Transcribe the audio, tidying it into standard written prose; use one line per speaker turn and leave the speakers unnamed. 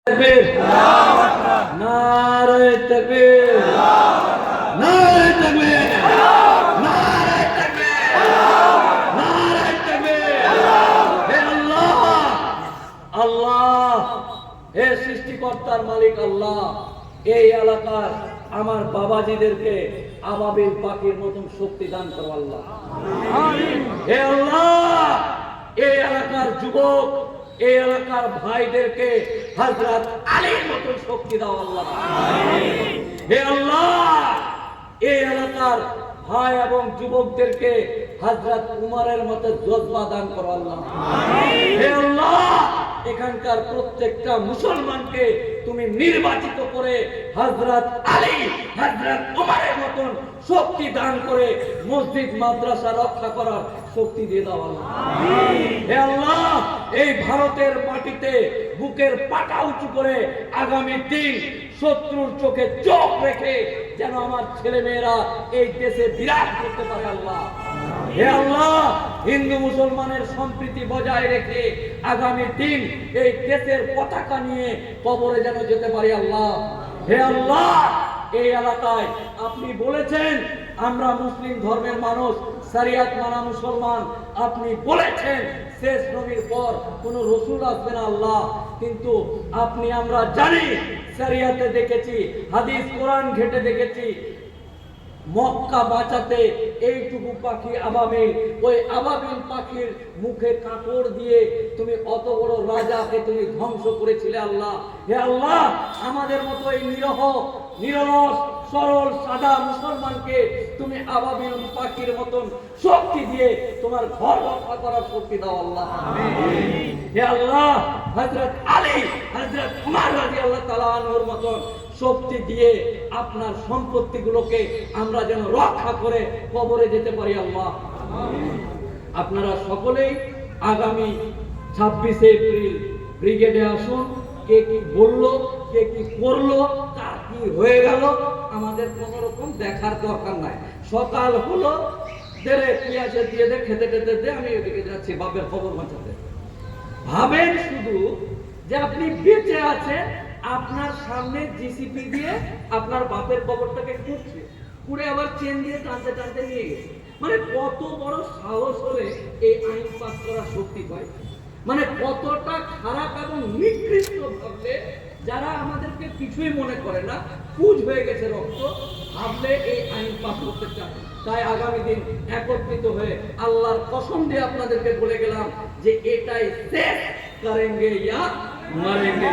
तकबीर, नारे तकबीर, नारे तकबीर, नारे तकबीर, नारे तकबीर। हे अल्लाह, अल्लाह, हे সৃষ্টিকর্তার মালিক আল্লাহ, এই এলাকার আমার বাবাজিদেরকে আবাবিল পাখির মতন শক্তি দান করো আল্লাহ। হে আল্লাহ, এই এলাকার যুবক, এই এলাকার ভাইদেরকে হযরত আলীর মতো শক্তি দাও আল্লাহ। হে আল্লাহ, এই এলাকার ভাই এবং যুবকদেরকে হযরত উমরের মতো জজবা দান করো আল্লাহ। হে আল্লাহ, এখানকার প্রত্যেকটা মুসলমানকে তুমি নির্বাচিত করে হযরত আলী, হযরত উমরের মতন শক্তি দান করে মসজিদ মাদ্রাসা রক্ষা করার শক্তি দিয়ে দাও আল্লাহ। হে আল্লাহ, এই ভারতের মাটিতে বুকের পাটা উঁচু করে আগামী দিন শত্রুর চোখে চোখ রেখে যেন আমার ছেলে মেয়েরা এই দেশে বিরাজ করতে পারে আল্লাহ। হে আল্লাহ, হিন্দু মুসলমানের সম্প্রীতি বজায় রেখে আগামী দিন এই দেশের পতাকা নিয়ে কবরে যেন যেতে পারি আল্লাহ। হে আল্লাহ, এই এলাকায় আপনি বলেছেন আমরা মুসলিম ধর্মের মানুষ, শরিয়ত মানা মুসলমান। আপনি বলেছেন শেষ নবীর পর কোন রসুল আসবে না আল্লাহ, কিন্তু আপনি আমরা জানি, শরিয়তে দেখেছি, হাদিস কোরআন ঘেটে দেখেছি, মক্কা বাঁচাতে এইটুকু পাখি আবাবিল, ওই আবাবিল পাখির মুখে কাপড় দিয়ে তুমি অত বড় রাজাকে তুমি ধ্বংস করেছিলে আল্লাহ। হে আল্লাহ, আমাদের মতো এই নিরহ নিরলস সরল সাদা মুসলমানকে তুমি আবাবিল পাখির মতন শক্তি দিয়ে তোমার ঘর রক্ষা করার শক্তি দাও আল্লাহ। হে আল্লাহ, হযরত আলী, হযরত উমর রাদিয়াল্লাহু তাআলা আনহুর মতন শক্তি দিয়ে আপনার সম্পত্তিগুলোকে আমরা যেন রক্ষা করে কবরে যেতে পারি আল্লাহ। আপনারা সকলেই আগামী 26 এপ্রিল ব্রিগেডে আসুন। কে কি বললো, কে কি করলো, কার কি হয়ে গেল, আমাদের কোন রকম দেখার দরকার নাই। সকাল হলো, দেরে পিয়াজে দিয়ে দে, খেতে খেতে দে, আমি ওদিকে যাচ্ছি বাপের খবর বাঁচাতে। ভাবেন শুধু যে আপনি বেঁচে আছেন, আপনার সামনে জিসিপি দিয়ে আপনার বাপের কবরটাকে খুঁড়ছে, খুঁড়ে আবার চেন দিয়ে টানতে টানতে নিয়ে গেছে। মানে কত বড় সাহস হলে এই আইন পাস করার শক্তি পায়, মানে কতটা খারাপ এবং নিকৃষ্ট ভাবলে যারা আমাদেরকে কিছুই মনে করে না, পুজ হয়ে গেছে রক্ত, ভাবলে এই আইন পাস করতে চায়। তাই আগামী দিন একত্রিত হয়ে আল্লাহর কসম দিয়ে আপনাদেরকে বলে গেলাম যে এটাই শেষ, করেঙ্গে ইয়া মরেঙ্গে।